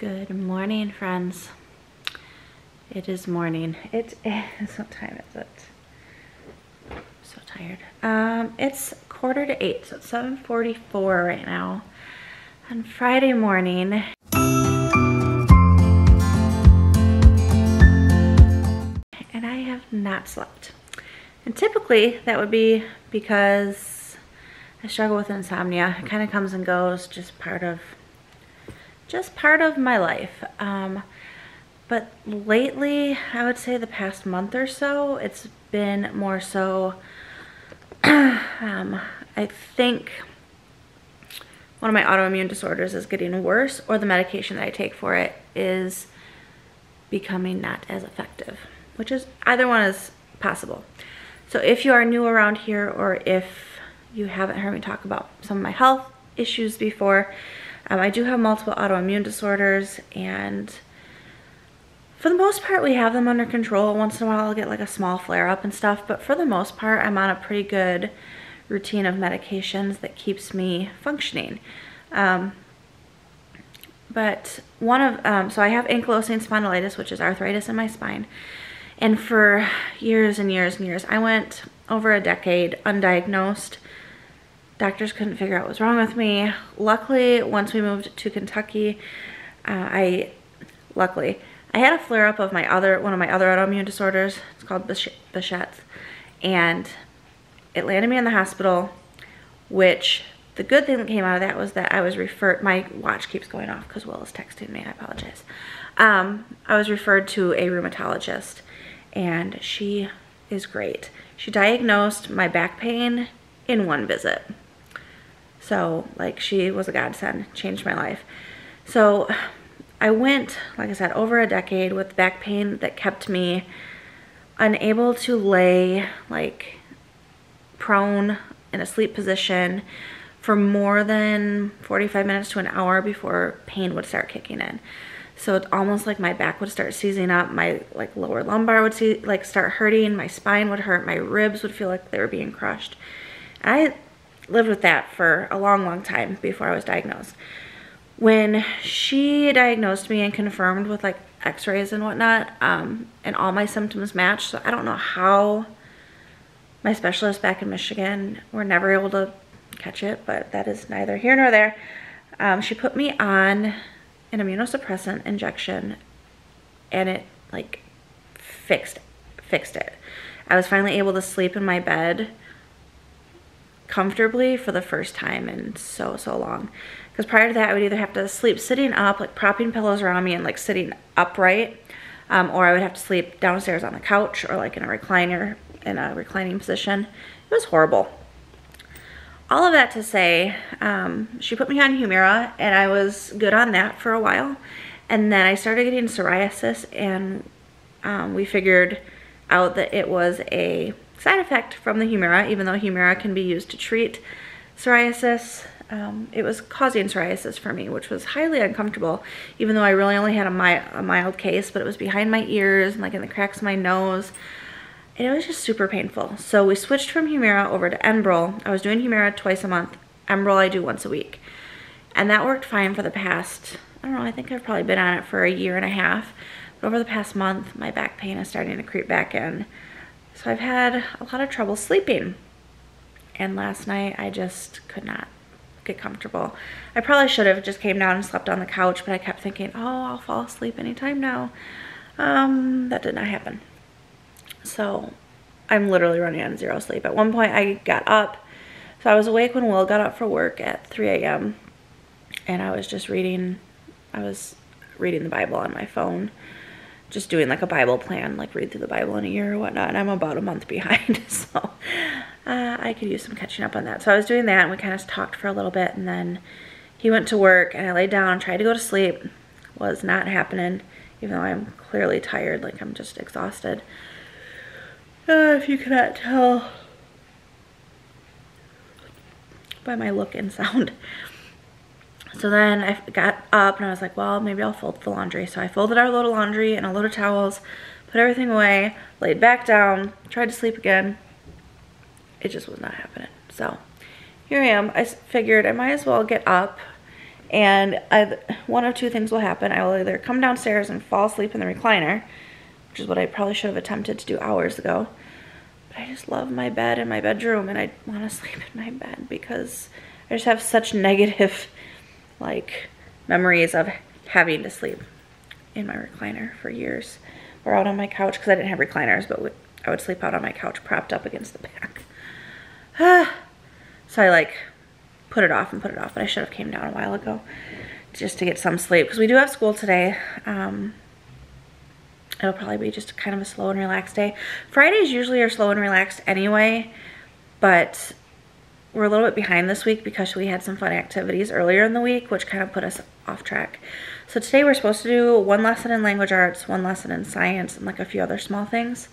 Good morning, friends. It is morning. It is, what time is it? I'm so tired. It's 7:45, so it's 7:44 right now on Friday morning. And I have not slept. And typically that would be because I struggle with insomnia. It kind of comes and goes, just part of my life. But lately, I would say the past month or so, it's been more so, I think one of my autoimmune disorders is getting worse, or the medication that I take for it is becoming not as effective, which is, either one is possible. So if you are new around here, or if you haven't heard me talk about some of my health issues before, I do have multiple autoimmune disorders, and for the most part we have them under control. Once in a while I'll get like a small flare-up and stuff, but for the most part I'm on a pretty good routine of medications that keeps me functioning. But one of, so I have ankylosing spondylitis, which is arthritis in my spine, and for years and years and years, I went over a decade undiagnosed. Doctors couldn't figure out what was wrong with me. Luckily, once we moved to Kentucky, I had a flare-up of one of my other autoimmune disorders. It's called Behçet's, and it landed me in the hospital, which the good thing that came out of that was that I was referred, my watch keeps going off because Will is texting me, I apologize. I was referred to a rheumatologist, and she is great. She diagnosed my back pain in one visit. So, like, she was a godsend, changed my life. So I went, like I said, over a decade with back pain that kept me unable to lay, like, prone in a sleep position for more than 45 minutes to an hour before pain would start kicking in. So it's almost like my back would start seizing up, my like lower lumbar would start hurting, my spine would hurt, my ribs would feel like they were being crushed. I lived with that for a long, long time before I was diagnosed. When she diagnosed me and confirmed with like x-rays and whatnot, and all my symptoms matched, so I don't know how my specialist back in Michigan were never able to catch it, but that is neither here nor there. She put me on an immunosuppressant injection, and it like fixed it. I was finally able to sleep in my bed comfortably for the first time in so long, because prior to that I would either have to sleep sitting up, like propping pillows around me and like sitting upright, or I would have to sleep downstairs on the couch or like in a recliner, in a reclining position. It was horrible. All of that to say, she put me on Humira, and I was good on that for a while, and then I started getting psoriasis, and we figured out that it was a side effect from the Humira. Even though Humira can be used to treat psoriasis, it was causing psoriasis for me, which was highly uncomfortable, even though I really only had a mild case, but it was behind my ears and like in the cracks of my nose, and it was just super painful. So we switched from Humira over to Enbrel. I was doing Humira twice a month. Enbrel I do once a week, and that worked fine for the past, I don't know, I think I've probably been on it for a year and a half. But over the past month, my back pain is starting to creep back in. So I've had a lot of trouble sleeping, and last night I just could not get comfortable. I probably should have just came down and slept on the couch, but I kept thinking, oh, I'll fall asleep anytime now. That did not happen. So I'm literally running on zero sleep. At one point I got up, so I was awake when Will got up for work at 3 a.m. and I was just reading, the Bible on my phone, just doing like a Bible plan, like read through the Bible in a year or whatnot, and I'm about a month behind, so I could use some catching up on that. So I was doing that, and we kind of talked for a little bit, and then he went to work, and I laid down, tried to go to sleep. Was not happening, even though I'm clearly tired, like I'm just exhausted. If you cannot tell by my look and sound. So then I got up and I was like, well, maybe I'll fold the laundry. So I folded our load of laundry and a load of towels, put everything away, laid back down, tried to sleep again. It just was not happening. So here I am. I figured I might as well get up And one of two things will happen. I will either come downstairs and fall asleep in the recliner, which is what I probably should have attempted to do hours ago. But I just love my bed in my bedroom, and I want to sleep in my bed because I just have such negative, like, memories of having to sleep in my recliner for years, or out on my couch, because I didn't have recliners, but I would sleep out on my couch propped up against the back. So I like put it off and put it off, but I should have came down a while ago just to get some sleep, because we do have school today. It'll probably be just kind of a slow and relaxed day. Fridays usually are slow and relaxed anyway, but we're a little bit behind this week because we had some fun activities earlier in the week, which kind of put us off track. So today we're supposed to do one lesson in language arts, one lesson in science, and like a few other small things.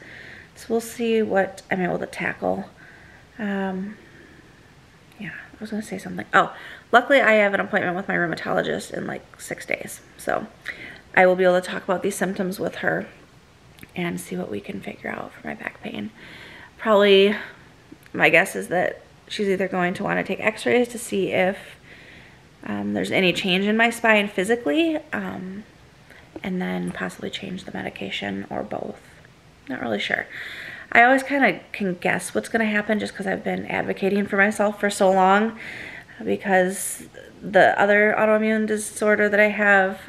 So we'll see what I'm able to tackle. Yeah, I was going to say something. Oh, luckily I have an appointment with my rheumatologist in like 6 days. So I will be able to talk about these symptoms with her and see what we can figure out for my back pain. Probably, my guess is that she's either going to want to take x-rays to see if there's any change in my spine physically, and then possibly change the medication, or both. Not really sure. I always kind of can guess what's going to happen just because I've been advocating for myself for so long, because the other autoimmune disorder that I have,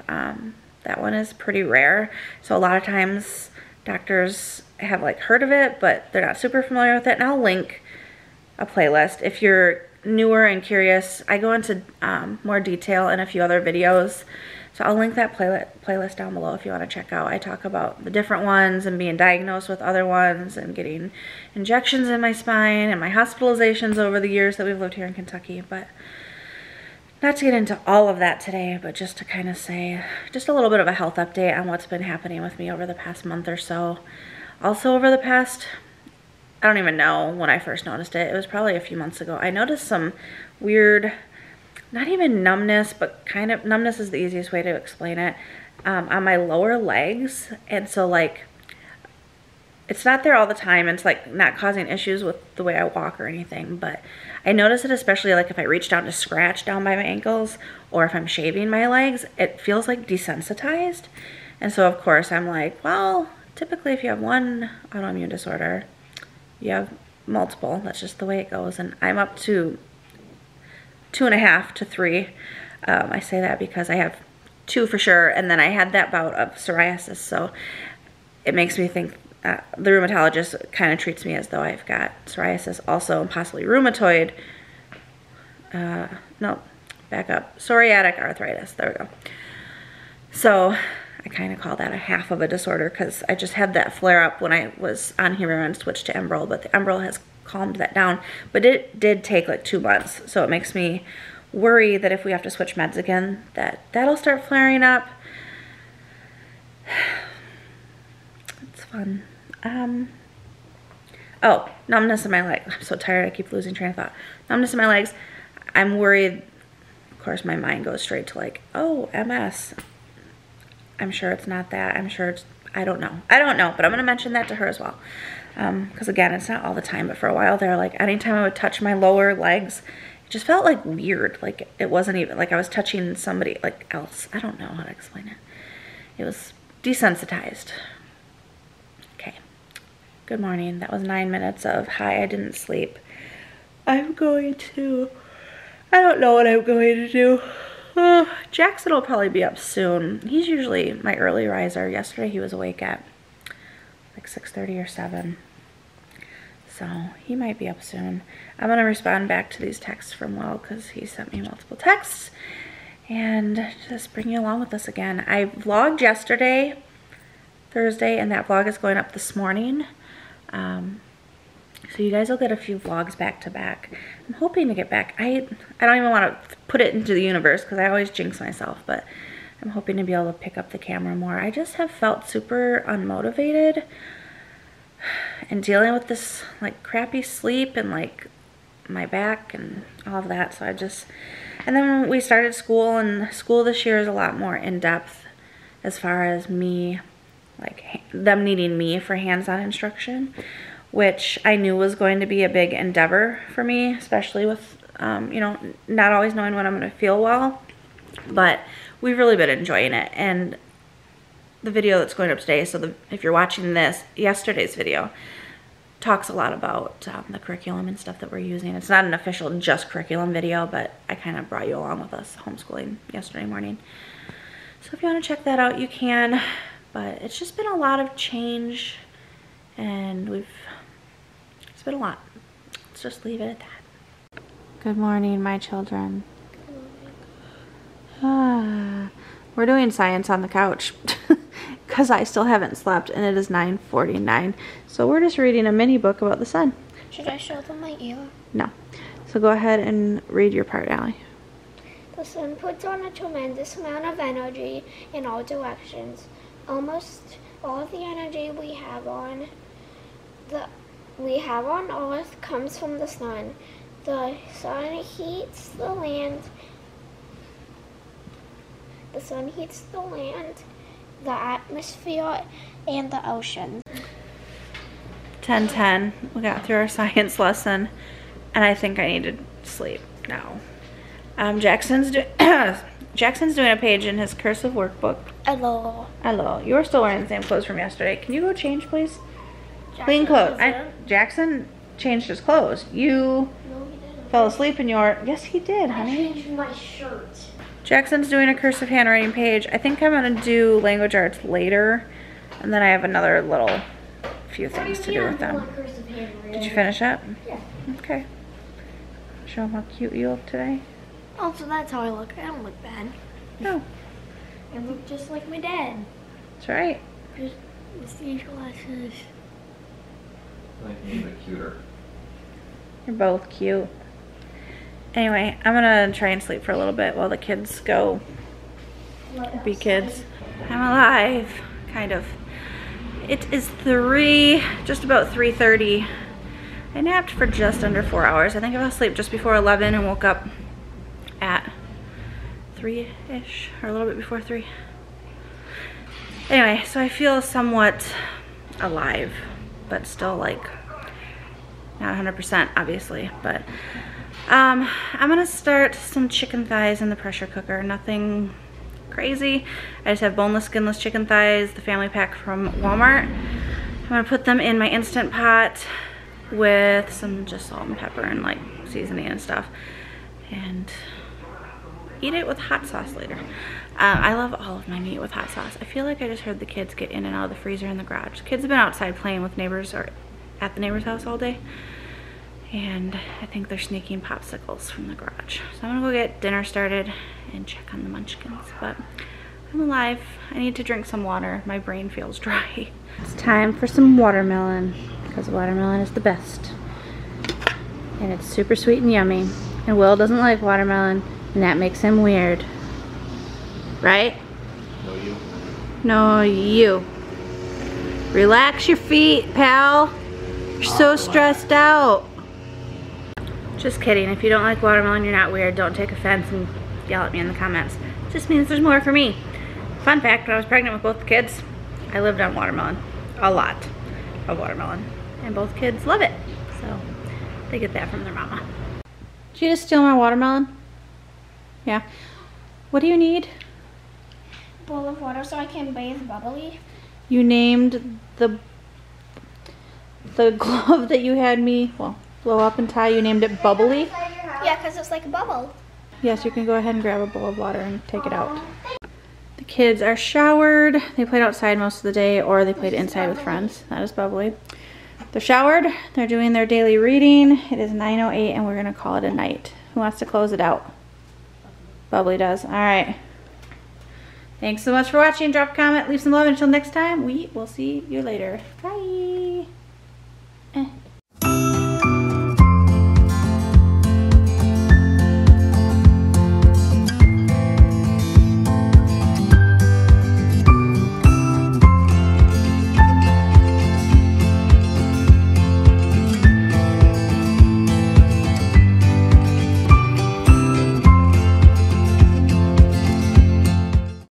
that one is pretty rare. So a lot of times doctors have like heard of it, but they're not super familiar with it. And I'll link a playlist if you're newer and curious. I go into more detail in a few other videos, so I'll link that playlist down below if you want to check out. I talk about the different ones and being diagnosed with other ones and getting injections in my spine and my hospitalizations over the years that we've lived here in Kentucky. But not to get into all of that today, but just to kind of say just a little bit of a health update on what's been happening with me over the past month or so. Also over the past, I don't even know when I first noticed it. It was probably a few months ago. I noticed some weird, not even numbness, but kind of, numbness is the easiest way to explain it, on my lower legs. And so like, it's not there all the time. It's like not causing issues with the way I walk or anything, but I notice it especially like if I reach down to scratch down by my ankles, or if I'm shaving my legs, it feels like desensitized. And so of course I'm like, well, typically if you have one autoimmune disorder, you have multiple. That's just the way it goes. And I'm up to 2.5 to 3. I say that because I have 2 for sure, and then I had that bout of psoriasis, so it makes me think the rheumatologist kind of treats me as though I've got psoriasis also, and possibly rheumatoid, no, back up, psoriatic arthritis, there we go. So I kind of call that a half of a disorder because I just had that flare up when I was on Humira and switched to Enbrel, but the Enbrel has calmed that down. But it did take like 2 months, so it makes me worry that if we have to switch meds again, that'll start flaring up. It's fun. Oh, numbness in my leg. I'm so tired, I keep losing train of thought. Numbness in my legs. I'm worried. Of course, my mind goes straight to like, oh, MS. I'm sure it's not that. I'm sure it's, I don't know. I don't know, but I'm going to mention that to her as well. Because again, it's not all the time, but for a while there, like anytime I would touch my lower legs, it just felt like weird. Like it wasn't even, like I was touching somebody like else. I don't know how to explain it. It was desensitized. Okay. Good morning. That was 9 minutes of, hi, I didn't sleep. I'm going to, I don't know what I'm going to do. Jackson will probably be up soon. He's usually my early riser. Yesterday he was awake at like 6:30 or 7. So he might be up soon. I'm going to respond back to these texts from Will because he sent me multiple texts. And just bring you along with us again. I vlogged yesterday, Thursday, and that vlog is going up this morning. So you guys will get a few vlogs back to back. I'm hoping to get back. I don't even want to put it into the universe because I always jinx myself, but I'm hoping to be able to pick up the camera more. I just have felt super unmotivated and dealing with this like crappy sleep and like my back and all of that. So I just, and then when we started school, and school this year is a lot more in depth as far as me, like them needing me for hands-on instruction, which I knew was going to be a big endeavor for me, especially with, you know, not always knowing when I'm going to feel well. but we've really been enjoying it. And the video that's going up today, so if you're watching this, yesterday's video talks a lot about the curriculum and stuff that we're using. It's not an official just curriculum video, but I kind of brought you along with us homeschooling yesterday morning. So if you want to check that out, you can. But it's just been a lot of change, and it's been a lot. Let's just leave it at that. Good morning, my children. We're doing science on the couch because I still haven't slept, and it is 9:49. So we're just reading a mini book about the sun. Should I show them my ear? No. So go ahead and read your part, Allie. The sun puts on a tremendous amount of energy in all directions. Almost all of the energy we have on Earth comes from the sun. The sun heats the land. The sun heats the land, the atmosphere, and the ocean. 10:10. We got through our science lesson, and I think I need to sleep now. Jackson's doing a page in his cursive workbook. Hello. Hello. You're still wearing the same clothes from yesterday. Can you go change, please? Clean clothes. Jackson changed his clothes. You fell asleep in your... Yes, he did, honey. I changed my shirt. Jackson's doing a cursive handwriting page. I think I'm going to do language arts later, and then I have another little few things to do with them. Did you finish up? Yeah. Okay. Show them how cute you look today. Oh, so that's how I look. I don't look bad. No. I look just like my dad. That's right. Just with these glasses. I think you look cuter. You're both cute. Anyway, I'm gonna try and sleep for a little bit while the kids go be kids. I'm alive, kind of. It is just about 3:30. I napped for just under 4 hours. I think I fell asleep just before 11 and woke up at 3-ish, or a little bit before 3. Anyway, so I feel somewhat alive, but still like not 100% obviously, but I'm gonna start some chicken thighs in the pressure cooker. Nothing crazy. I just have boneless, skinless chicken thighs, the family pack from Walmart. I'm gonna put them in my Instant Pot with some just salt and pepper and like seasoning and stuff, and eat it with hot sauce later. I love all of my meat with hot sauce. I feel like I just heard the kids get in and out of the freezer in the garage. The kids have been outside playing with neighbors or at the neighbor's house all day, and I think they're sneaking popsicles from the garage. So I'm gonna go get dinner started and check on the munchkins, but I'm alive. I need to drink some water. My brain feels dry. It's time for some watermelon, because watermelon is the best. And it's super sweet and yummy. And Will doesn't like watermelon, and that makes him weird. Right? No, you. No, you. Relax your feet, pal. You're so stressed out. Just kidding. If you don't like watermelon, you're not weird. Don't take offense and yell at me in the comments. It just means there's more for me. Fun fact, when I was pregnant with both the kids, I lived on watermelon. A lot of watermelon. And both kids love it. So they get that from their mama. Did you just steal my watermelon? Yeah. What do you need? A bowl of water so I can bathe bubbly. You named the glove that you had me, well, blow up and tie, you named it Bubbly? Yeah, because it's like a bubble. Yes, you can go ahead and grab a bowl of water and take it out. The kids are showered. They played outside most of the day, or they played inside with friends. That is Bubbly. They're showered. They're doing their daily reading. It is 9:08 and we're gonna call it a night. Who wants to close it out? Bubbly does. All right. Thanks so much for watching. Drop a comment, leave some love. Until next time, we will see you later. Bye.